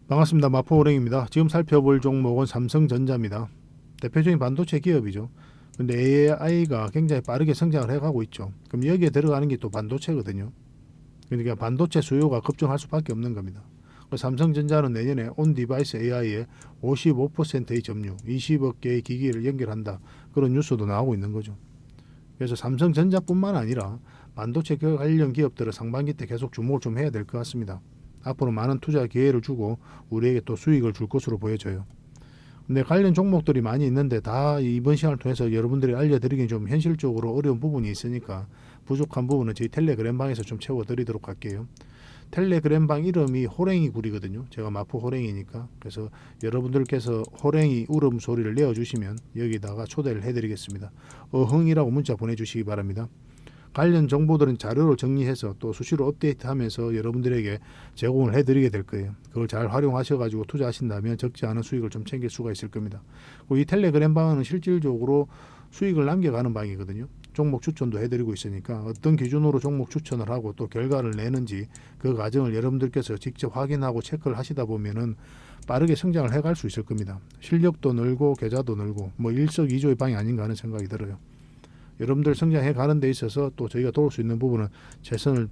반갑습니다. 마포호랭입니다. 지금 살펴볼 종목은 삼성전자입니다. 대표적인 반도체 기업이죠. 근데 AI가 굉장히 빠르게 성장을 해가고 있죠. 그럼 여기에 들어가는 게 또 반도체거든요. 그러니까 반도체 수요가 급증할 수밖에 없는 겁니다. 삼성전자는 내년에 온 디바이스 AI에 55%의 점유, 20억 개의 기기를 연결한다. 그런 뉴스도 나오고 있는 거죠. 그래서 삼성전자뿐만 아니라 반도체 관련 기업들은 상반기 때 계속 주목을 좀 해야 될 것 같습니다. 앞으로 많은 투자 기회를 주고 우리에게 또 수익을 줄 것으로 보여져요. 근데 관련 종목들이 많이 있는데 다 이번 시간을 통해서 여러분들이 알려드리긴 좀 현실적으로 어려운 부분이 있으니까 부족한 부분은 저희 텔레그램 방에서 좀 채워드리도록 할게요. 텔레그램 방 이름이 호랭이 굴이거든요. 제가 마포 호랭이니까. 그래서 여러분들께서 호랭이 울음소리를 내어주시면 여기다가 초대를 해드리겠습니다. 어흥이라고 문자 보내주시기 바랍니다. 관련 정보들은 자료로 정리해서 또 수시로 업데이트하면서 여러분들에게 제공을 해드리게 될 거예요. 그걸 잘 활용하셔가지고 투자하신다면 적지 않은 수익을 좀 챙길 수가 있을 겁니다. 그리고 이 텔레그램 방은 실질적으로 수익을 남겨가는 방이거든요. 종목 추천도 해드리고 있으니까 어떤 기준으로 종목 추천을 하고 또 결과를 내는지 그 과정을 여러분들께서 직접 확인하고 체크를 하시다 보면은 빠르게 성장을 해갈 수 있을 겁니다. 실력도 늘고 계좌도 늘고 뭐 일석이조의 방이 아닌가 하는 생각이 들어요. 여러분들 성장해 가는 데 있어서 또 저희가 도울 수 있는 부분은 최선을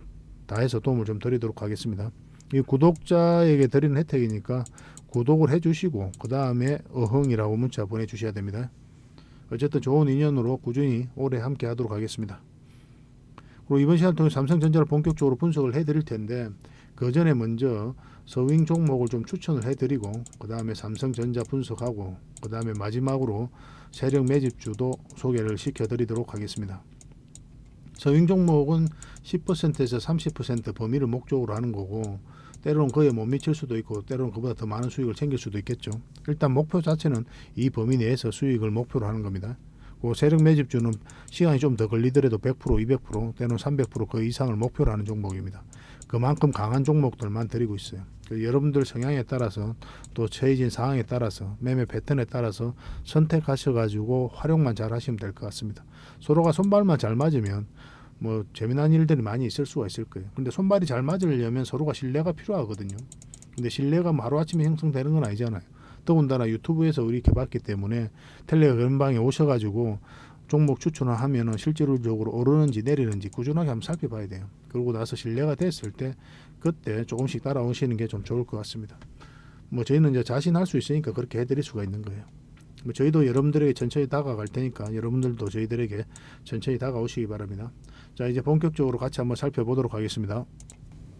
다해서 도움을 좀 드리도록 하겠습니다. 이 구독자에게 드리는 혜택이니까 구독을 해주시고 그 다음에 어흥이라고 문자 보내주셔야 됩니다. 어쨌든 좋은 인연으로 꾸준히 오래 함께 하도록 하겠습니다. 그리고 이번 시간을 통해 삼성전자를 본격적으로 분석을 해드릴 텐데 그 전에 먼저 서윙 종목을 좀 추천을 해드리고 그 다음에 삼성전자 분석하고 그 다음에 마지막으로 세력 매집주도 소개를 시켜드리도록 하겠습니다. 서윙 종목은 10%에서 30% 범위를 목적으로 하는 거고 때로는 그에 못 미칠 수도 있고 때로는 그보다 더 많은 수익을 챙길 수도 있겠죠. 일단 목표 자체는 이 범위 내에서 수익을 목표로 하는 겁니다. 그 세력 매집주는 시간이 좀 더 걸리더라도 100%, 200%, 때로는 300%그 이상을 목표로 하는 종목입니다. 그만큼 강한 종목들만 드리고 있어요. 여러분들 성향에 따라서 또 처해진 상황에 따라서 매매 패턴에 따라서 선택하셔가지고 활용만 잘 하시면 될 것 같습니다. 서로가 손발만 잘 맞으면 뭐 재미난 일들이 많이 있을 수가 있을 거예요. 근데 손발이 잘 맞으려면 서로가 신뢰가 필요하거든요. 근데 신뢰가 하루아침에 형성되는 건 아니잖아요. 더군다나 유튜브에서 이렇게 봤기 때문에 텔레그램방에 오셔가지고 종목 추천을 하면은 실질적으로 오르는지 내리는지 꾸준하게 한번 살펴봐야 돼요. 그러고 나서 신뢰가 됐을 때 그때 조금씩 따라오시는 게 좀 좋을 것 같습니다. 뭐 저희는 이제 자신할 수 있으니까 그렇게 해드릴 수가 있는 거예요. 뭐 저희도 여러분들에게 천천히 다가갈 테니까 여러분들도 저희들에게 천천히 다가오시기 바랍니다. 자, 이제 본격적으로 같이 한번 살펴보도록 하겠습니다.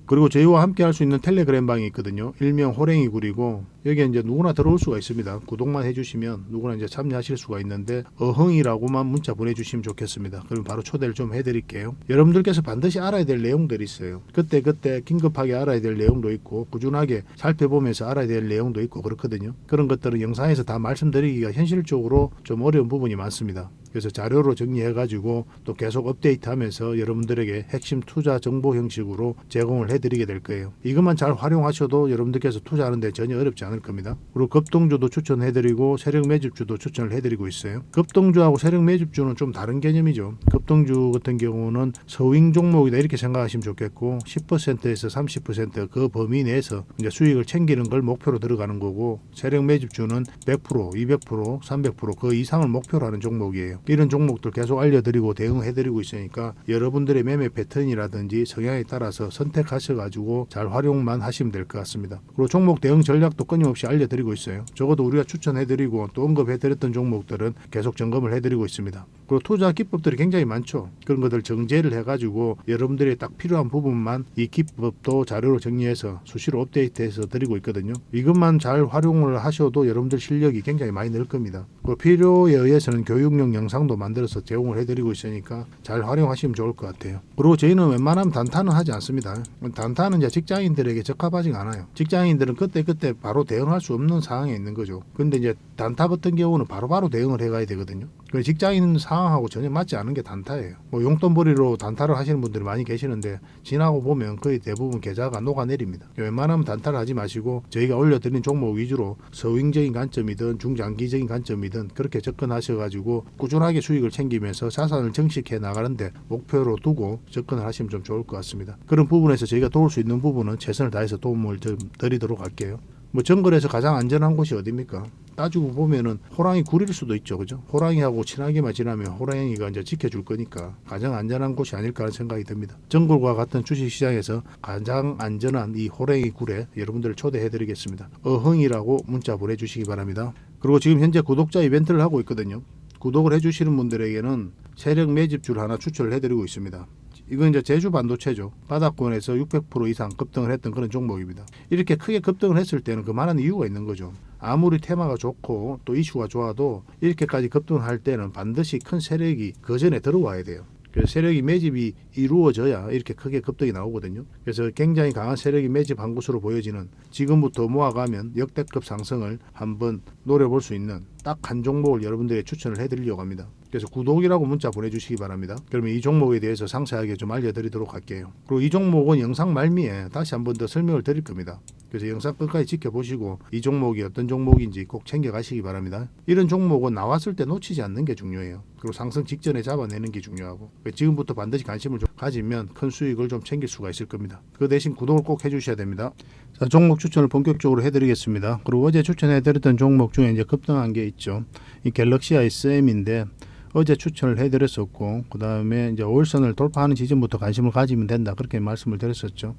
그리고 저희와 함께 할 수 있는 텔레그램 방이 있거든요. 일명 호랭이 굴이고 여기에 이제 누구나 들어올 수가 있습니다. 구독만 해주시면 누구나 이제 참여하실 수가 있는데 어흥이라고만 문자 보내주시면 좋겠습니다. 그럼 바로 초대를 좀 해드릴게요. 여러분들께서 반드시 알아야 될 내용들이 있어요. 그때 긴급하게 알아야 될 내용도 있고 꾸준하게 살펴보면서 알아야 될 내용도 있고 그렇거든요. 그런 것들은 영상에서 다 말씀드리기가 현실적으로 좀 어려운 부분이 많습니다. 그래서 자료로 정리해가지고 또 계속 업데이트하면서 여러분들에게 핵심 투자 정보 형식으로 제공을 해드리게 될 거예요. 이것만 잘 활용하셔도 여러분들께서 투자하는데 전혀 어렵지 않을 겁니다. 그리고 급등주도 추천해드리고 세력 매집주도 추천을 해드리고 있어요. 급등주하고 세력 매집주는 좀 다른 개념이죠. 급등주 같은 경우는 서윙 종목이다 이렇게 생각하시면 좋겠고 10%에서 30%그 범위 내에서 이제 수익을 챙기는 걸 목표로 들어가는 거고 세력 매집주는 100%, 200%, 300%그 이상을 목표로 하는 종목이에요. 이런 종목들 계속 알려드리고 대응해드리고 있으니까 여러분들의 매매 패턴이라든지 성향에 따라서 선택하셔가지고 잘 활용만 하시면 될 것 같습니다. 그리고 종목 대응 전략도 끊임없이 알려드리고 있어요. 적어도 우리가 추천해드리고 또 언급해드렸던 종목들은 계속 점검을 해드리고 있습니다. 그리고 투자 기법들이 굉장히 많죠. 그런 것들 정제를 해가지고 여러분들이 딱 필요한 부분만 이 기법도 자료로 정리해서 수시로 업데이트해서 드리고 있거든요. 이것만 잘 활용을 하셔도 여러분들 실력이 굉장히 많이 늘 겁니다. 그리고 필요에 의해서는 교육용 영상도 만들어서 제공을 해드리고 있으니까 잘 활용하시면 좋을 것 같아요. 그리고 저희는 웬만하면 단타는 하지 않습니다. 단타는 이제 직장인들에게 적합하지 않아요. 직장인들은 그때 바로 대응할 수 없는 상황에 있는 거죠. 근데 이제 단타 같은 경우는 바로바로 대응을 해가야 되거든요. 직장인 상황하고 전혀 맞지 않은 게 단타예요. 뭐 용돈벌이로 단타를 하시는 분들이 많이 계시는데 지나고 보면 거의 대부분 계좌가 녹아내립니다. 웬만하면 단타를 하지 마시고 저희가 올려드린 종목 위주로 서윙적인 관점이든 중장기적인 관점이든 그렇게 접근하셔가지고 꾸준하게 수익을 챙기면서 자산을 정식해 나가는데 목표로 두고 접근을 하시면 좀 좋을 것 같습니다. 그런 부분에서 저희가 도울 수 있는 부분은 최선을 다해서 도움을 좀 드리도록 할게요. 뭐 정글에서 가장 안전한 곳이 어디입니까? 따지고 보면은 호랑이 굴일 수도 있죠, 그죠? 호랑이하고 친하게만 지나면 호랑이가 이제 지켜줄 거니까 가장 안전한 곳이 아닐까 하는 생각이 듭니다. 정글과 같은 주식시장에서 가장 안전한 이 호랑이 굴에 여러분들을 초대해드리겠습니다. 어흥이라고 문자 보내주시기 바랍니다. 그리고 지금 현재 구독자 이벤트를 하고 있거든요. 구독을 해주시는 분들에게는 세력 매집줄 하나 추천을 해드리고 있습니다. 이건 이제 제주 반도체죠. 바닥권에서 600% 이상 급등을 했던 그런 종목입니다. 이렇게 크게 급등을 했을 때는 그만한 이유가 있는 거죠. 아무리 테마가 좋고 또 이슈가 좋아도 이렇게까지 급등을 할 때는 반드시 큰 세력이 그 전에 들어와야 돼요. 그래서 세력이 매집이 이루어져야 이렇게 크게 급등이 나오거든요. 그래서 굉장히 강한 세력이 매집한 것으로 보여지는, 지금부터 모아가면 역대급 상승을 한번 노려볼 수 있는 딱 한 종목을 여러분들에게 추천을 해드리려고 합니다. 그래서 구독이라고 문자 보내주시기 바랍니다. 그러면 이 종목에 대해서 상세하게 좀 알려드리도록 할게요. 그리고 이 종목은 영상 말미에 다시 한번 더 설명을 드릴 겁니다. 그래서 영상 끝까지 지켜보시고 이 종목이 어떤 종목인지 꼭 챙겨가시기 바랍니다. 이런 종목은 나왔을 때 놓치지 않는 게 중요해요. 그리고 상승 직전에 잡아내는 게 중요하고, 지금부터 반드시 관심을 좀 가지면 큰 수익을 좀 챙길 수가 있을 겁니다. 그 대신 구독을 꼭 해주셔야 됩니다. 자, 종목 추천을 본격적으로 해드리겠습니다. 그리고 어제 추천해드렸던 종목 중에 이제 급등한 게 있죠. 이 갤럭시 ISM인데 어제 추천을 해드렸었고, 그 다음에 이제 5일선을 돌파하는 지점부터 관심을 가지면 된다, 그렇게 말씀을 드렸었죠.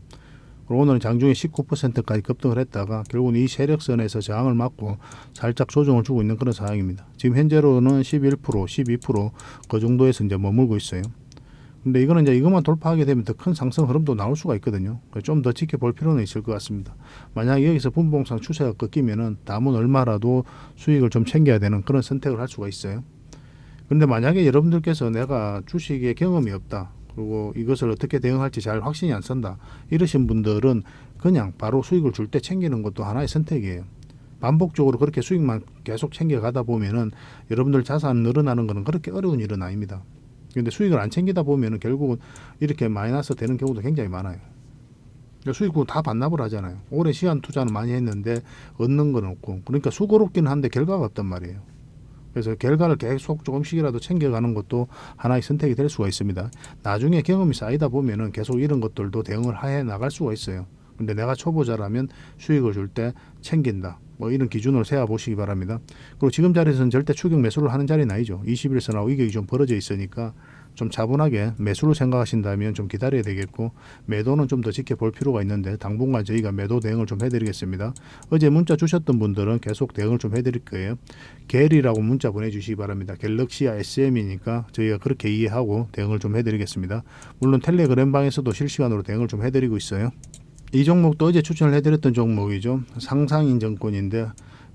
그리고 오늘은 장중에 19%까지 급등을 했다가 결국은 이 세력선에서 저항을 맞고 살짝 조정을 주고 있는 그런 상황입니다. 지금 현재로는 11%, 12%그 정도에서 이제 머물고 있어요. 근데 이거는 이제 이것만 돌파하게 되면 더 큰 상승 흐름도 나올 수가 있거든요. 좀 더 지켜볼 필요는 있을 것 같습니다. 만약에 여기서 분봉상 추세가 꺾이면은 남은 얼마라도 수익을 좀 챙겨야 되는 그런 선택을 할 수가 있어요. 근데 만약에 여러분들께서 내가 주식에 경험이 없다, 그리고 이것을 어떻게 대응할지 잘 확신이 안 선다, 이러신 분들은 그냥 바로 수익을 줄 때 챙기는 것도 하나의 선택이에요. 반복적으로 그렇게 수익만 계속 챙겨가다 보면은 여러분들 자산 늘어나는 것은 그렇게 어려운 일은 아닙니다. 근데 수익을 안 챙기다 보면은 결국은 이렇게 마이너스 되는 경우도 굉장히 많아요. 수익은 다 반납을 하잖아요. 오래 시간 투자는 많이 했는데 얻는 건 없고, 그러니까 수고롭기는 한데 결과가 없단 말이에요. 그래서 결과를 계속 조금씩이라도 챙겨가는 것도 하나의 선택이 될 수가 있습니다. 나중에 경험이 쌓이다 보면은 계속 이런 것들도 대응을 해 나갈 수가 있어요. 근데 내가 초보자라면 수익을 줄 때 챙긴다, 뭐 이런 기준으로 세워 보시기 바랍니다. 그리고 지금 자리에서는 절대 추격 매수를 하는 자리는 아니죠. 21선하고 이격이 좀 벌어져 있으니까 좀 차분하게 매수로 생각하신다면 좀 기다려야 되겠고, 매도는 좀 더 지켜볼 필요가 있는데 당분간 저희가 매도 대응을 좀 해드리겠습니다. 어제 문자 주셨던 분들은 계속 대응을 좀 해드릴 거예요. 갤이라고 문자 보내주시기 바랍니다. 갤럭시아 SM이니까 저희가 그렇게 이해하고 대응을 좀 해드리겠습니다. 물론 텔레그램 방에서도 실시간으로 대응을 좀 해드리고 있어요. 이 종목도 어제 추천을 해드렸던 종목이죠. 상상인증권인데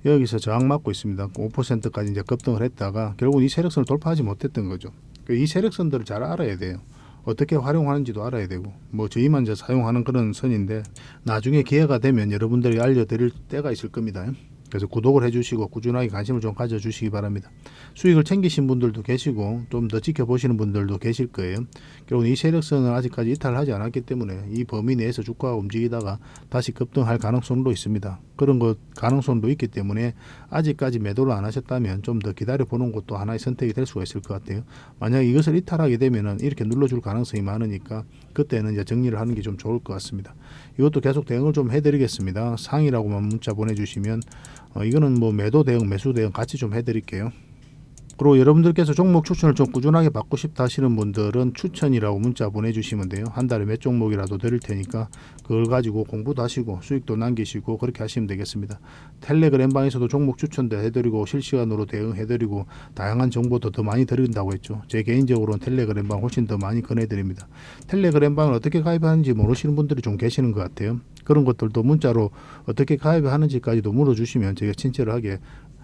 여기서 저항 맞고 있습니다. 5%까지 이제 급등을 했다가 결국 이 세력선을 돌파하지 못했던 거죠. 이 세력선들을 잘 알아야 돼요. 어떻게 활용하는지도 알아야 되고, 뭐 저희만 이제 사용하는 그런 선인데 나중에 기회가 되면 여러분들이 알려드릴 때가 있을 겁니다. 그래서 구독을 해주시고 꾸준하게 관심을 좀 가져주시기 바랍니다. 수익을 챙기신 분들도 계시고 좀 더 지켜보시는 분들도 계실 거예요. 결국 이 세력선을 아직까지 이탈하지 않았기 때문에 이 범위 내에서 주가가 움직이다가 다시 급등할 가능성도 있습니다. 그런 것 가능성도 있기 때문에 아직까지 매도를 안 하셨다면 좀 더 기다려보는 것도 하나의 선택이 될 수가 있을 것 같아요. 만약 이것을 이탈하게 되면은 이렇게 눌러줄 가능성이 많으니까 그때는 이제 정리를 하는 게 좀 좋을 것 같습니다. 이것도 계속 대응을 좀 해드리겠습니다. 상이라고만 문자 보내주시면 이거는 뭐 매도 대응, 매수 대응 같이 좀 해드릴게요. 그리고 여러분들께서 종목 추천을 좀 꾸준하게 받고 싶다 하시는 분들은 추천이라고 문자 보내주시면 돼요. 한 달에 몇 종목이라도 드릴 테니까 그걸 가지고 공부도 하시고 수익도 남기시고 그렇게 하시면 되겠습니다. 텔레그램 방에서도 종목 추천도 해드리고 실시간으로 대응해드리고 다양한 정보도 더 많이 드린다고 했죠. 제 개인적으로는 텔레그램 방 훨씬 더 많이 권해드립니다. 텔레그램 방을 어떻게 가입하는지 모르시는 분들이 좀 계시는 것 같아요. 그런 것들도 문자로 어떻게 가입하는지까지도 물어주시면 제가 친절하게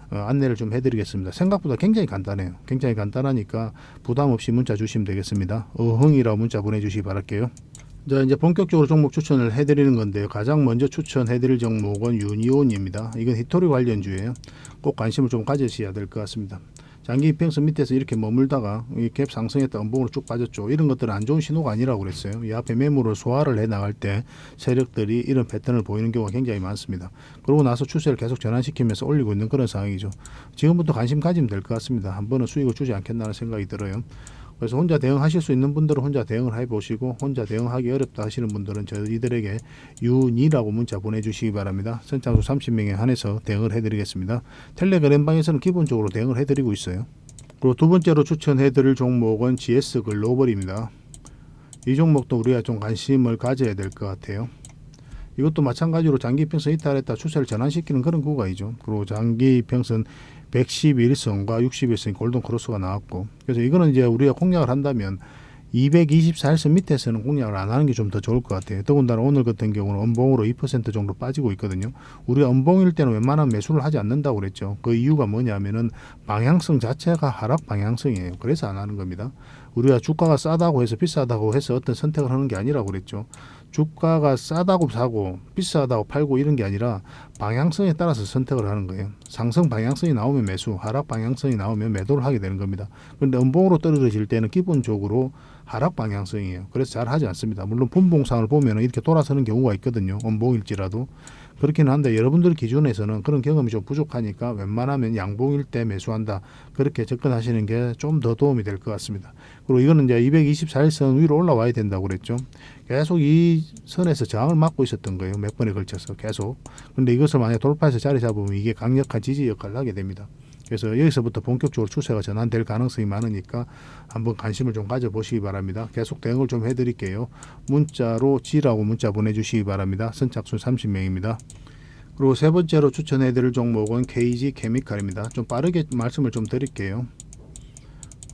안내를 좀 해드리겠습니다. 생각보다 굉장히 간단해요. 굉장히 간단하니까 부담 없이 문자 주시면 되겠습니다. 어흥이라고 문자 보내주시기 바랄게요. 자, 이제 본격적으로 종목 추천을 해드리는 건데요. 가장 먼저 추천해드릴 종목은 유니온입니다. 이건 히토리 관련주예요. 꼭 관심을 좀 가지셔야 될 것 같습니다. 장기 이평선 밑에서 이렇게 머물다가 이 갭 상승했다 음봉으로 쭉 빠졌죠. 이런 것들은 안 좋은 신호가 아니라고 그랬어요. 이 앞에 매물을 소화를 해 나갈 때 세력들이 이런 패턴을 보이는 경우가 굉장히 많습니다. 그러고 나서 추세를 계속 전환시키면서 올리고 있는 그런 상황이죠. 지금부터 관심 가지면 될 것 같습니다. 한 번은 수익을 주지 않겠나는 생각이 들어요. 그래서 혼자 대응하실 수 있는 분들은 혼자 대응을 해보시고, 혼자 대응하기 어렵다 하시는 분들은 저희들에게 윤이라고 문자 보내주시기 바랍니다. 선착순 30명에 한해서 대응을 해드리겠습니다. 텔레그램방에서는 기본적으로 대응을 해드리고 있어요. 그리고 두 번째로 추천해드릴 종목은 GS 글로벌입니다. 이 종목도 우리가 좀 관심을 가져야 될 것 같아요. 이것도 마찬가지로 장기평선 이탈했다 추세를 전환시키는 그런 구간이죠. 그리고 장기평선 111선과 61선 골든 크로스가 나왔고, 그래서 이거는 이제 우리가 공략을 한다면 224일선 밑에서는 공략을 안 하는 게 좀 더 좋을 것 같아요. 더군다나 오늘 같은 경우는 음봉으로 2% 정도 빠지고 있거든요. 우리가 음봉일 때는 웬만한 매수를 하지 않는다고 그랬죠. 그 이유가 뭐냐면은 방향성 자체가 하락 방향성이에요. 그래서 안 하는 겁니다. 우리가 주가가 싸다고 해서 비싸다고 해서 어떤 선택을 하는 게 아니라고 그랬죠. 주가가 싸다고 사고 비싸다고 팔고 이런 게 아니라 방향성에 따라서 선택을 하는 거예요. 상승 방향성이 나오면 매수, 하락 방향성이 나오면 매도를 하게 되는 겁니다. 그런데 음봉으로 떨어질 때는 기본적으로 하락 방향성이에요. 그래서 잘 하지 않습니다. 물론 분봉상을 보면 이렇게 돌아서는 경우가 있거든요. 음봉일지라도. 그렇긴 한데 여러분들 기준에서는 그런 경험이 좀 부족하니까 웬만하면 양봉일 때 매수한다. 그렇게 접근하시는 게 좀 더 도움이 될 것 같습니다. 그리고 이거는 이제 224일선 위로 올라와야 된다고 그랬죠. 계속 이 선에서 저항을 막고 있었던 거예요. 몇 번에 걸쳐서 계속. 그런데 이것을 만약 돌파해서 자리 잡으면 이게 강력한 지지 역할을 하게 됩니다. 그래서 여기서부터 본격적으로 추세가 전환될 가능성이 많으니까 한번 관심을 좀 가져보시기 바랍니다. 계속 대응을 좀 해드릴게요. 문자로 G라고 문자 보내주시기 바랍니다. 선착순 30명입니다. 그리고 세 번째로 추천해드릴 종목은 KG 케미칼입니다. 좀 빠르게 말씀을 좀 드릴게요.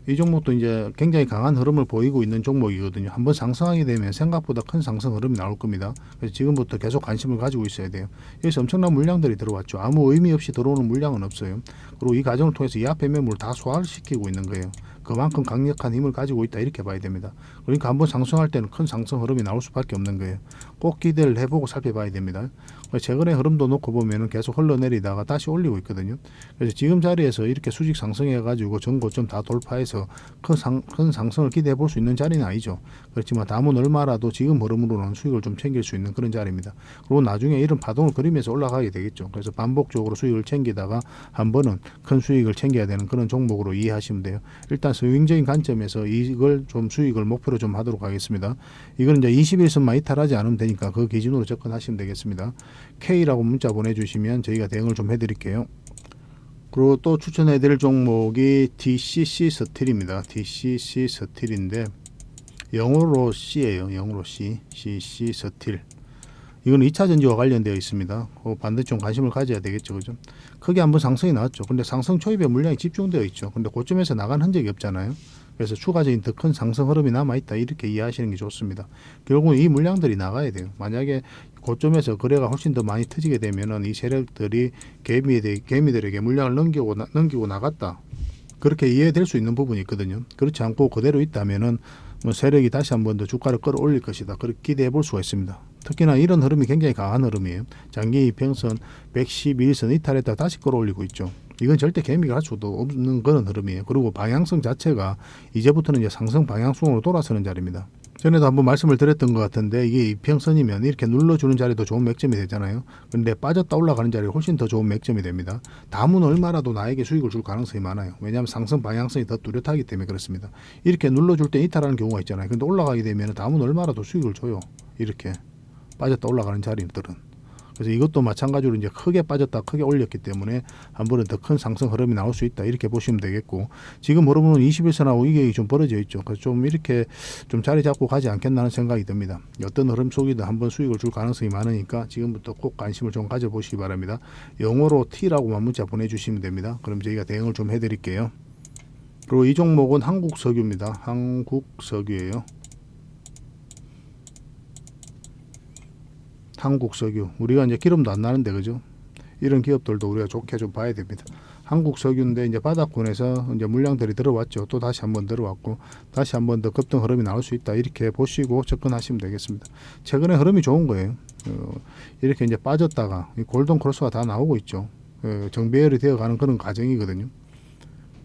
이 종목도 이제 굉장히 강한 흐름을 보이고 있는 종목이거든요. 한번 상승하게 되면 생각보다 큰 상승 흐름이 나올 겁니다. 그래서 지금부터 계속 관심을 가지고 있어야 돼요. 여기서 엄청난 물량들이 들어왔죠. 아무 의미 없이 들어오는 물량은 없어요. 그리고 이 과정을 통해서 이 앞에 매물을 다 소화를 시키고 있는 거예요. 그만큼 강력한 힘을 가지고 있다 이렇게 봐야 됩니다. 그러니까 한번 상승할 때는 큰 상승 흐름이 나올 수밖에 없는 거예요. 꼭 기대를 해보고 살펴봐야 됩니다. 최근에 흐름도 놓고 보면 계속 흘러내리다가 다시 올리고 있거든요. 그래서 지금 자리에서 이렇게 수직 상승해가지고 전고점 다 돌파해서 큰 상승을 기대해 볼 수 있는 자리는 아니죠. 그렇지만 다음은 얼마라도 지금 흐름으로는 수익을 좀 챙길 수 있는 그런 자리입니다. 그리고 나중에 이런 파동을 그리면서 올라가게 되겠죠. 그래서 반복적으로 수익을 챙기다가 한 번은 큰 수익을 챙겨야 되는 그런 종목으로 이해하시면 돼요. 일단 스윙적인 관점에서 이걸 좀 수익을 목표로 좀 하도록 하겠습니다. 이건 이제 21선만 이탈하지 않으면 되니까 그 기준으로 접근하시면 되겠습니다. K라고 문자 보내주시면 저희가 대응을 좀 해드릴게요. 그리고 또 추천해드릴 종목이 DCC 스틸입니다. DCC 스틸인데 영어로 C예요. 영어로 C, CC 스틸. 이건 2차 전지와 관련되어 있습니다. 반드시 좀 관심을 가져야 되겠죠. 그죠? 크게 한번 상승이 나왔죠. 근데 상승 초입에 물량이 집중되어 있죠. 근데 고점에서 나간 흔적이 없잖아요. 그래서 추가적인 더 큰 상승 흐름이 남아있다. 이렇게 이해하시는 게 좋습니다. 결국은 이 물량들이 나가야 돼요. 만약에 고점에서 거래가 훨씬 더 많이 터지게 되면은 이 세력들이 개미들에게 물량을 넘기고 나갔다. 그렇게 이해될 수 있는 부분이 있거든요. 그렇지 않고 그대로 있다면은 뭐 세력이 다시 한번 더 주가를 끌어올릴 것이다. 그렇게 기대해 볼 수가 있습니다. 특히나 이런 흐름이 굉장히 강한 흐름이에요. 장기 이평선 111선 이탈했다 다시 끌어올리고 있죠. 이건 절대 개미가 할 수도 없는 그런 흐름이에요. 그리고 방향성 자체가 이제부터는 이제 상승 방향성으로 돌아서는 자리입니다. 전에도 한번 말씀을 드렸던 것 같은데 이게 이평선이면 이렇게 눌러주는 자리도 좋은 맥점이 되잖아요. 그런데 빠졌다 올라가는 자리가 훨씬 더 좋은 맥점이 됩니다. 다음은 얼마라도 나에게 수익을 줄 가능성이 많아요. 왜냐하면 상승 방향성이 더 뚜렷하기 때문에 그렇습니다. 이렇게 눌러줄 때 이탈하는 경우가 있잖아요. 근데 올라가게 되면 다음은 얼마라도 수익을 줘요. 이렇게 빠졌다 올라가는 자리들은. 그래서 이것도 마찬가지로 이제 크게 빠졌다 크게 올렸기 때문에 한 번은 더 큰 상승 흐름이 나올 수 있다 이렇게 보시면 되겠고, 지금 흐름은 21선하고 이게 좀 벌어져 있죠. 그래서 좀 이렇게 좀 자리 잡고 가지 않겠나는 생각이 듭니다. 어떤 흐름 속이든 한번 수익을 줄 가능성이 많으니까 지금부터 꼭 관심을 좀 가져보시기 바랍니다. 영어로 T라고만 문자 보내주시면 됩니다. 그럼 저희가 대응을 좀 해드릴게요. 그리고 이 종목은 한국석유입니다. 한국석유예요. 한국석유, 우리가 이제 기름도 안 나는데 그죠? 이런 기업들도 우리가 좋게 좀 봐야 됩니다. 한국석유인데 이제 바닥권에서 이제 물량들이 들어왔죠. 또 다시 한번 들어왔고 다시 한번 더 급등 흐름이 나올 수 있다 이렇게 보시고 접근하시면 되겠습니다. 최근에 흐름이 좋은 거예요. 이렇게 이제 빠졌다가 골든 크로스가 다 나오고 있죠. 정배열이 되어가는 그런 과정이거든요.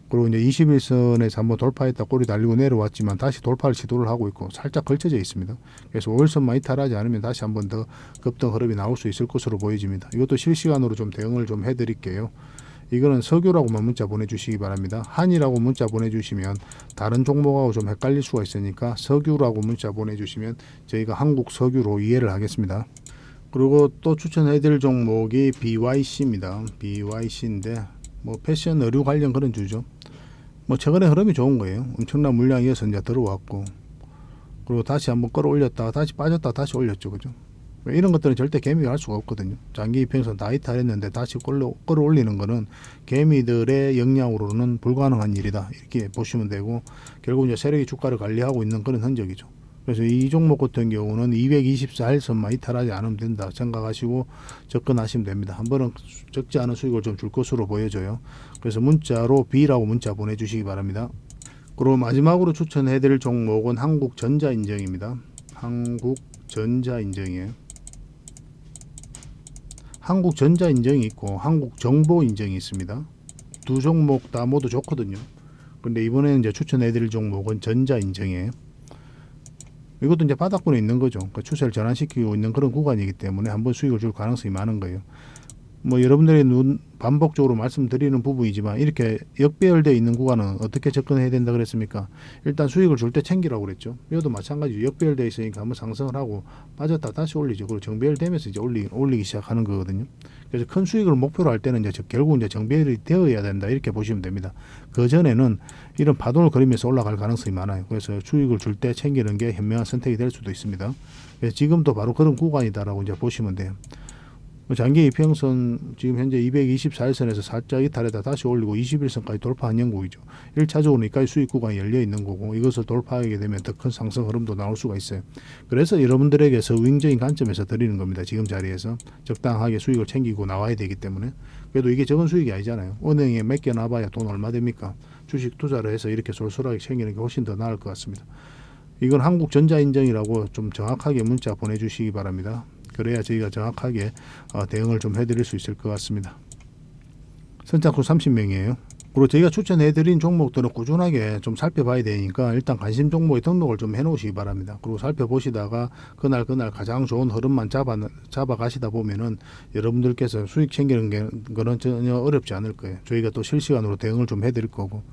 그리고 이제 21선에서 한번 돌파했다 꼬리 달리고 내려왔지만 다시 돌파를 시도를 하고 있고 살짝 걸쳐져 있습니다. 그래서 5일선만 이탈하지 않으면 다시 한번 더 급등 흐름이 나올 수 있을 것으로 보여집니다. 이것도 실시간으로 좀 대응을 좀 해드릴게요. 이거는 석유라고만 문자 보내주시기 바랍니다. 한이라고 문자 보내주시면 다른 종목하고 좀 헷갈릴 수가 있으니까 석유라고 문자 보내주시면 저희가 한국 석유로 이해를 하겠습니다. 그리고 또 추천해드릴 종목이 BYC입니다. BYC인데 뭐 패션 의류 관련 그런 주죠. 뭐 최근에 흐름이 좋은 거예요. 엄청난 물량이 이어서 이제 들어왔고, 그리고 다시 한번 끌어올렸다가 다시 빠졌다가 다시 올렸죠, 그죠? 이런 것들은 절대 개미가 할 수가 없거든요. 장기 이평선 다 이탈했는데 다시 끌어올리는 거는 개미들의 역량으로는 불가능한 일이다, 이렇게 보시면 되고, 결국 이제 세력이 주가를 관리하고 있는 그런 흔적이죠. 그래서 이 종목 같은 경우는 224일선만 이탈하지 않으면 된다 생각하시고 접근하시면 됩니다. 한 번은 적지 않은 수익을 좀 줄 것으로 보여져요. 그래서 문자로 B라고 문자 보내주시기 바랍니다. 그리고 마지막으로 추천해드릴 종목은 한국전자인정입니다. 한국전자인정이에요. 한국전자인정이 있고 한국정보인정이 있습니다. 두 종목 다 모두 좋거든요. 근데 이번에는 이제 추천해드릴 종목은 전자인정이에요. 이것도 이제 바닥권에 있는 거죠. 그러니까 추세를 전환시키고 있는 그런 구간이기 때문에 한번 수익을 줄 가능성이 많은 거예요. 뭐 여러분들이 반복적으로 말씀드리는 부분이지만 이렇게 역배열되어 있는 구간은 어떻게 접근해야 된다 그랬습니까? 일단 수익을 줄 때 챙기라고 그랬죠. 이것도 마찬가지죠. 역배열되어 있으니까 한번 상승을 하고 빠졌다 다시 올리죠. 그리고 정배열되면서 이제 올리기 시작하는 거거든요. 그래서 큰 수익을 목표로 할 때는 이제 결국 이제 정배열이 되어야 된다, 이렇게 보시면 됩니다. 그 전에는 이런 파동을 그리면서 올라갈 가능성이 많아요. 그래서 수익을 줄 때 챙기는 게 현명한 선택이 될 수도 있습니다. 그래서 지금도 바로 그런 구간이다라고 이제 보시면 돼요. 장기 이평선 지금 현재 224일선에서 살짝 이탈해다 다시 올리고 21선까지 돌파한 형국이죠. 1차적으로 여기까지 수익 구간이 열려 있는 거고, 이것을 돌파하게 되면 더 큰 상승 흐름도 나올 수가 있어요. 그래서 여러분들에게 서윙적인 관점에서 드리는 겁니다. 지금 자리에서 적당하게 수익을 챙기고 나와야 되기 때문에. 그래도 이게 적은 수익이 아니잖아요. 은행에 맡겨놔봐야 돈 얼마 됩니까? 주식 투자를 해서 이렇게 쏠쏠하게 챙기는 게 훨씬 더 나을 것 같습니다. 이건 한국전자인정이라고 좀 정확하게 문자 보내주시기 바랍니다. 그래야 저희가 정확하게 대응을 좀 해드릴 수 있을 것 같습니다. 선착순 30명이에요. 그리고 저희가 추천해드린 종목들은 꾸준하게 좀 살펴봐야 되니까 일단 관심 종목에 등록을 좀 해놓으시기 바랍니다. 그리고 살펴보시다가 그날 가장 좋은 흐름만 잡아가시다 보면은 여러분들께서 수익 챙기는 거는 전혀 어렵지 않을 거예요. 저희가 또 실시간으로 대응을 좀 해드릴 거고,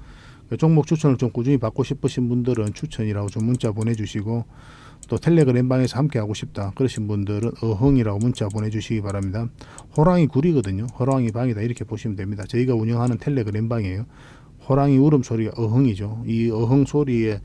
종목 추천을 좀 꾸준히 받고 싶으신 분들은 추천이라고 좀 문자 보내주시고, 또 텔레그램 방에서 함께 하고 싶다 그러신 분들은 어흥이라고 문자 보내주시기 바랍니다. 호랑이 굴이거든요. 호랑이 방이다, 이렇게 보시면 됩니다. 저희가 운영하는 텔레그램 방이에요. 호랑이 울음소리가 어흥이죠. 이 어흥 소리에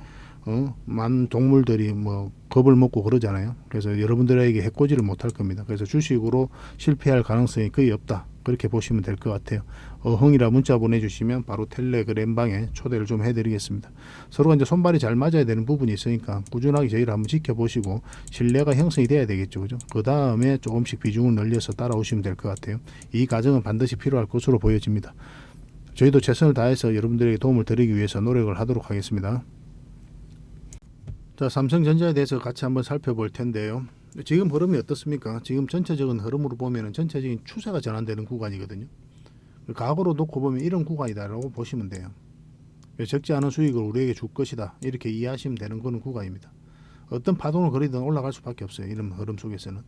많은 동물들이 뭐 겁을 먹고 그러잖아요. 그래서 여러분들에게 해코지를 못할 겁니다. 그래서 주식으로 실패할 가능성이 거의 없다, 그렇게 보시면 될 것 같아요. 어흥이라 문자 보내주시면 바로 텔레그램 방에 초대를 좀 해드리겠습니다. 서로가 이제 손발이 잘 맞아야 되는 부분이 있으니까 꾸준하게 저희를 한번 지켜보시고 신뢰가 형성이 돼야 되겠죠, 그죠? 그 다음에 조금씩 비중을 늘려서 따라오시면 될 것 같아요. 이 과정은 반드시 필요할 것으로 보여집니다. 저희도 최선을 다해서 여러분들에게 도움을 드리기 위해서 노력을 하도록 하겠습니다. 자, 삼성전자에 대해서 같이 한번 살펴볼 텐데요. 지금 흐름이 어떻습니까? 지금 전체적인 흐름으로 보면은 전체적인 추세가 전환되는 구간이거든요. 과거로 놓고 보면 이런 구간이다라고 보시면 돼요. 적지 않은 수익을 우리에게 줄 것이다, 이렇게 이해하시면 되는 그런 구간입니다. 어떤 파동을 그리든 올라갈 수밖에 없어요, 이런 흐름 속에서는.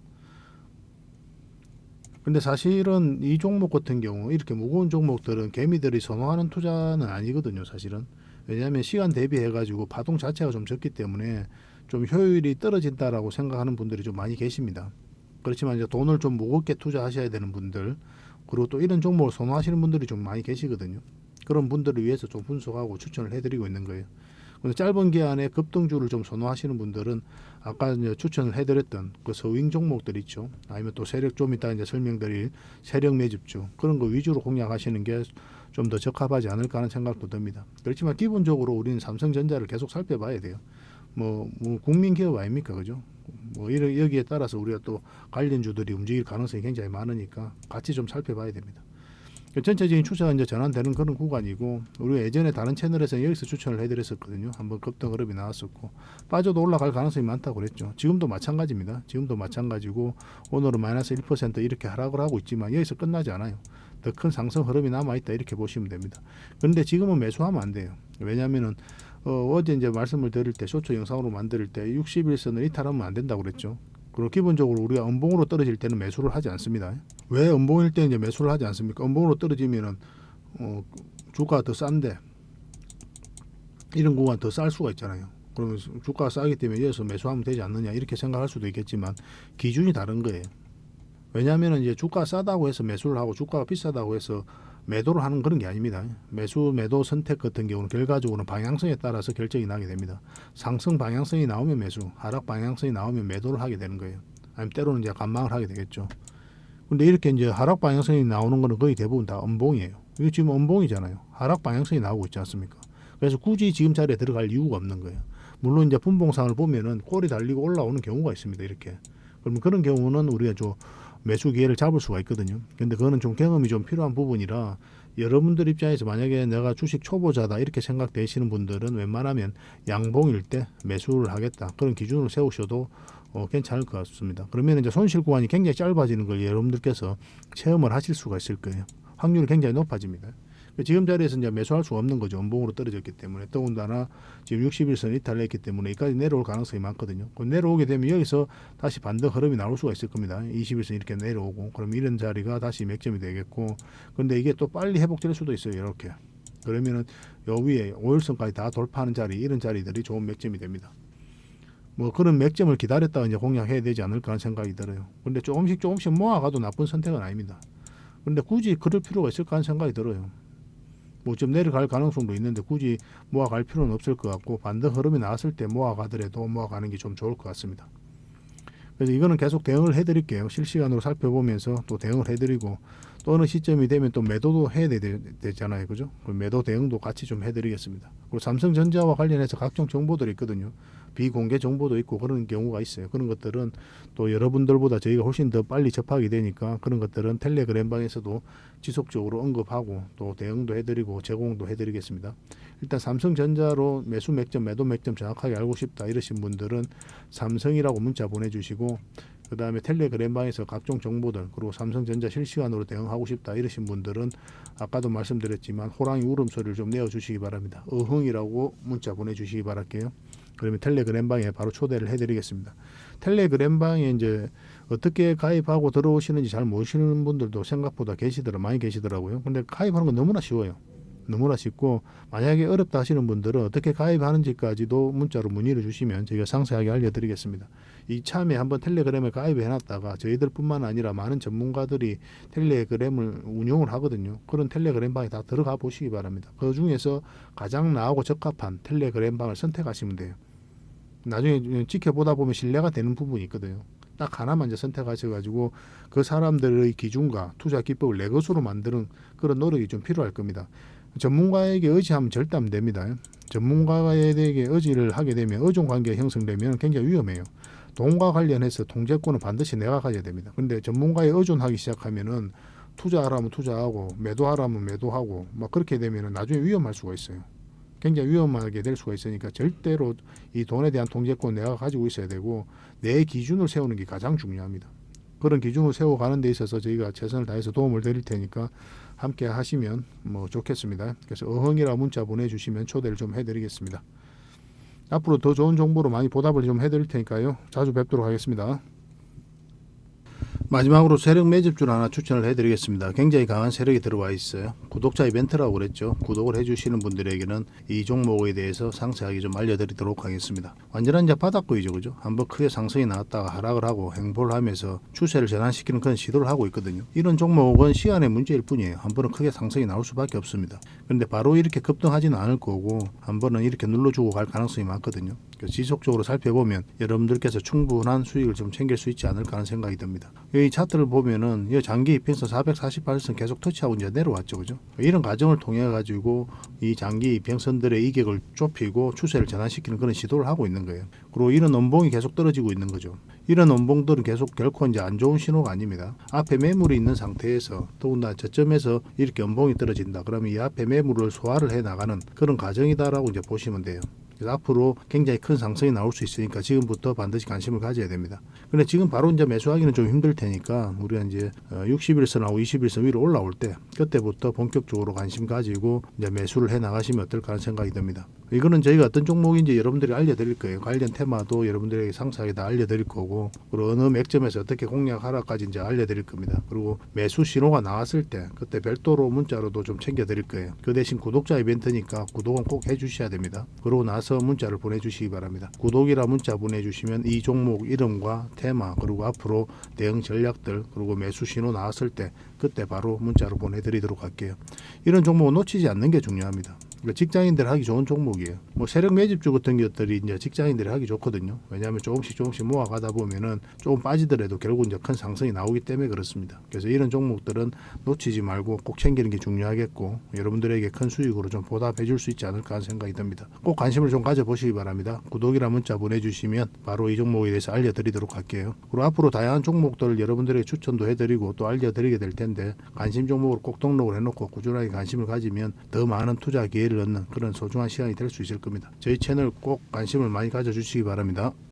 근데 사실은 이 종목 같은 경우 이렇게 무거운 종목들은 개미들이 선호하는 투자는 아니거든요, 사실은. 왜냐하면 시간 대비해 가지고 파동 자체가 좀 적기 때문에 좀 효율이 떨어진다라고 생각하는 분들이 좀 많이 계십니다. 그렇지만 이제 돈을 좀 무겁게 투자하셔야 되는 분들, 그리고 또 이런 종목을 선호하시는 분들이 좀 많이 계시거든요. 그런 분들을 위해서 좀 분석하고 추천을 해드리고 있는 거예요. 근데 짧은 기간에 급등주를 좀 선호하시는 분들은 아까 이제 추천을 해드렸던 그 서윙 종목들 있죠. 아니면 또 세력, 좀 이따 이제 설명드릴 세력 매집주, 그런 거 위주로 공략하시는 게 좀 더 적합하지 않을까 하는 생각도 듭니다. 그렇지만 기본적으로 우리는 삼성전자를 계속 살펴봐야 돼요. 뭐 국민 기업 아닙니까, 그죠? 뭐 여기에 따라서 우리가 또 관련주들이 움직일 가능성이 굉장히 많으니까 같이 좀 살펴봐야 됩니다. 전체적인 추세가 이제 전환되는 그런 구간이고, 우리가 예전에 다른 채널에서 여기서 추천을 해드렸었거든요. 한번 급등 흐름이 나왔었고 빠져도 올라갈 가능성이 많다고 그랬죠. 지금도 마찬가지입니다. 지금도 마찬가지고 오늘은 마이너스 1% 이렇게 하락을 하고 있지만 여기서 끝나지 않아요. 더 큰 상승 흐름이 남아있다, 이렇게 보시면 됩니다. 그런데 지금은 매수하면 안 돼요. 왜냐하면은 어제 이제 말씀을 드릴 때, 쇼츠 영상으로 만들 때 61선을 이탈하면 안 된다고 그랬죠. 그리고 기본적으로 우리가 음봉으로 떨어질 때는 매수를 하지 않습니다. 왜 음봉일 때 이제 매수를 하지 않습니까? 음봉으로 떨어지면은 주가가 더 싼데 이런 구간 더 쌀 수가 있잖아요. 그러면 주가가 싸기 때문에 여기서 매수하면 되지 않느냐 이렇게 생각할 수도 있겠지만 기준이 다른 거예요. 왜냐하면 이제 주가가 싸다고 해서 매수를 하고 주가가 비싸다고 해서 매도를 하는 그런 게 아닙니다. 매도 선택 같은 경우는 결과적으로는 방향성에 따라서 결정이 나게 됩니다. 상승 방향성이 나오면 매수, 하락 방향성이 나오면 매도를 하게 되는 거예요. 아니면 때로는 이제 관망을 하게 되겠죠. 근데 이렇게 이제 하락 방향성이 나오는 거는 거의 대부분 다 음봉이에요. 이거 지금 음봉이잖아요. 하락 방향성이 나오고 있지 않습니까? 그래서 굳이 지금 자리에 들어갈 이유가 없는 거예요. 물론 이제 분봉상을 보면은 꼬리 달리고 올라오는 경우가 있습니다. 이렇게. 그러면 그런 경우는 우리가 좀 매수 기회를 잡을 수가 있거든요. 근데 그거는 좀 경험이 좀 필요한 부분이라 여러분들 입장에서 만약에 내가 주식 초보자다 이렇게 생각되시는 분들은 웬만하면 양봉일 때 매수를 하겠다 그런 기준을 세우셔도 괜찮을 것 같습니다. 그러면 이제 손실 구간이 굉장히 짧아지는 걸 여러분들께서 체험을 하실 수가 있을 거예요. 확률이 굉장히 높아집니다. 지금 자리에서 이제 매수할 수가 없는 거죠. 음봉으로 떨어졌기 때문에. 더군다나 지금 60일선 이탈을 했기 때문에 여기까지 내려올 가능성이 많거든요. 내려오게 되면 여기서 다시 반등 흐름이 나올 수가 있을 겁니다. 20일선 이렇게 내려오고 그럼 이런 자리가 다시 맥점이 되겠고 근데 이게 또 빨리 회복될 수도 있어요. 이렇게. 그러면은 요 위에 5일선까지 다 돌파하는 자리 이런 자리들이 좋은 맥점이 됩니다. 뭐 그런 맥점을 기다렸다가 이제 공략해야 되지 않을까 하는 생각이 들어요. 근데 조금씩 모아가도 나쁜 선택은 아닙니다. 근데 굳이 그럴 필요가 있을까 하는 생각이 들어요. 뭐 좀 내려갈 가능성도 있는데 굳이 모아갈 필요는 없을 것 같고 반등 흐름이 나왔을 때 모아가더라도 모아가는 게 좀 좋을 것 같습니다. 그래서 이거는 계속 대응을 해드릴게요. 실시간으로 살펴보면서 또 대응을 해드리고 또 어느 시점이 되면 또 매도도 해야 되잖아요. 그죠? 매도 대응도 같이 좀 해드리겠습니다. 그리고 삼성전자와 관련해서 각종 정보들이 있거든요. 비공개 정보도 있고 그런 경우가 있어요. 그런 것들은 또 여러분들보다 저희가 훨씬 더 빨리 접하게 되니까 그런 것들은 텔레그램 방에서도 지속적으로 언급하고 또 대응도 해드리고 제공도 해드리겠습니다. 일단 삼성전자로 매수 맥점, 매도 맥점 정확하게 알고 싶다 이러신 분들은 삼성이라고 문자 보내주시고 그 다음에 텔레그램 방에서 각종 정보들 그리고 삼성전자 실시간으로 대응하고 싶다 이러신 분들은 아까도 말씀드렸지만 호랑이 울음소리를 좀 내어주시기 바랍니다. 어흥이라고 문자 보내주시기 바랄게요. 그러면 텔레그램 방에 바로 초대를 해드리겠습니다. 텔레그램 방에 이제 어떻게 가입하고 들어오시는지 잘 모르시는 분들도 생각보다 많이 계시더라고요. 근데 가입하는 건 너무나 쉬워요. 너무나 쉽고 만약에 어렵다 하시는 분들은 어떻게 가입하는지까지도 문자로 문의를 주시면 저희가 상세하게 알려드리겠습니다. 이참에 한번 텔레그램에 가입해 놨다가 저희들뿐만 아니라 많은 전문가들이 텔레그램을 운영을 하거든요. 그런 텔레그램 방에 다 들어가 보시기 바랍니다. 그 중에서 가장 나하고 적합한 텔레그램 방을 선택하시면 돼요. 나중에 지켜보다 보면 신뢰가 되는 부분이 있거든요. 딱 하나만 이제 선택하셔가지고 그 사람들의 기준과 투자 기법을 내 것으로 만드는 그런 노력이 좀 필요할 겁니다. 전문가에게 의지하면 절대 안 됩니다. 전문가에게 의지를 하게 되면 의존 관계가 형성되면 굉장히 위험해요. 돈과 관련해서 통제권은 반드시 내가 가져야 됩니다. 근데 전문가에 의존하기 시작하면은 투자하라면 투자하고 매도하라면 매도하고 막 그렇게 되면은 나중에 위험할 수가 있어요. 굉장히 위험하게 될 수가 있으니까 절대로 이 돈에 대한 통제권 내가 가지고 있어야 되고 내 기준을 세우는 게 가장 중요합니다. 그런 기준을 세워가는 데 있어서 저희가 최선을 다해서 도움을 드릴 테니까 함께 하시면 뭐 좋겠습니다. 그래서 어흥이라 문자 보내주시면 초대를 좀 해드리겠습니다. 앞으로 더 좋은 정보로 많이 보답을 좀 해드릴 테니까요. 자주 뵙도록 하겠습니다. 마지막으로 세력 매집줄 하나 추천을 해드리겠습니다. 굉장히 강한 세력이 들어와 있어요. 구독자 이벤트라고 그랬죠. 구독을 해주시는 분들에게는 이 종목에 대해서 상세하게 좀 알려드리도록 하겠습니다. 완전한 이제 바닥구이죠, 그죠? 한번 크게 상승이 나왔다가 하락을 하고 횡보를 하면서 추세를 전환시키는 그런 시도를 하고 있거든요. 이런 종목은 시간의 문제일 뿐이에요. 한 번은 크게 상승이 나올 수밖에 없습니다. 그런데 바로 이렇게 급등하지는 않을 거고 한 번은 이렇게 눌러주고 갈 가능성이 많거든요. 지속적으로 살펴보면 여러분들께서 충분한 수익을 좀 챙길 수 있지 않을까 하는 생각이 듭니다. 이 차트를 보면은 이 장기 이평선 448선 계속 터치하고 이제 내려왔죠, 그죠? 이런 과정을 통해 가지고 이 장기 이평선들의 이격을 좁히고 추세를 전환시키는 그런 시도를 하고 있는 거예요. 그리고 이런 음봉이 계속 떨어지고 있는 거죠. 이런 음봉들은 계속 결코 이제 안 좋은 신호가 아닙니다. 앞에 매물이 있는 상태에서 더군다나 저점에서 이렇게 음봉이 떨어진다. 그러면 이 앞에 매물을 소화를 해 나가는 그런 과정이다라고 이제 보시면 돼요. 그래서 앞으로 굉장히 큰 상승이 나올 수 있으니까 지금부터 반드시 관심을 가져야 됩니다. 근데 지금 바로 이제 매수하기는 좀 힘들 테니까 우리가 이제 60일선하고 20일선 위로 올라올 때 그때부터 본격적으로 관심 가지고 이제 매수를 해 나가시면 어떨까 하는 생각이 듭니다. 이거는 저희가 어떤 종목인지 여러분들이 알려드릴 거예요. 관련 테마도 여러분들에게 상세하게 다 알려드릴 거고, 그리고 어느 맥점에서 어떻게 공략하라까지 이제 알려드릴 겁니다. 그리고 매수 신호가 나왔을 때 그때 별도로 문자로도 좀 챙겨드릴 거예요. 그 대신 구독자 이벤트니까 구독은 꼭 해주셔야 됩니다. 그러고 나서 문자를 보내주시기 바랍니다. 구독이라 문자 보내주시면 이 종목 이름과 테마, 그리고 앞으로 대응 전략들, 그리고 매수 신호 나왔을 때 그때 바로 문자로 보내드리도록 할게요. 이런 종목은 놓치지 않는 게 중요합니다. 직장인들 하기 좋은 종목이에요. 뭐 세력 매집주 같은 것들이 이제 직장인들이 하기 좋거든요. 왜냐하면 조금씩 모아가다 보면은 조금 빠지더라도 결국 이제 큰 상승이 나오기 때문에 그렇습니다. 그래서 이런 종목들은 놓치지 말고 꼭 챙기는 게 중요하겠고, 여러분들에게 큰 수익으로 좀 보답해 줄 수 있지 않을까 하는 생각이 듭니다. 꼭 관심을 좀 가져보시기 바랍니다. 구독이라 문자 보내주시면 바로 이 종목에 대해서 알려드리도록 할게요. 그리고 앞으로 다양한 종목들을 여러분들에게 추천도 해드리고 또 알려드리게 될 텐데, 관심 종목으로 꼭 등록을 해놓고 꾸준하게 관심을 가지면 더 많은 투자 기회를 얻는 그런 소중한 시간이 될 수 있을 겁니다. 저희 채널 꼭 관심을 많이 가져주시기 바랍니다.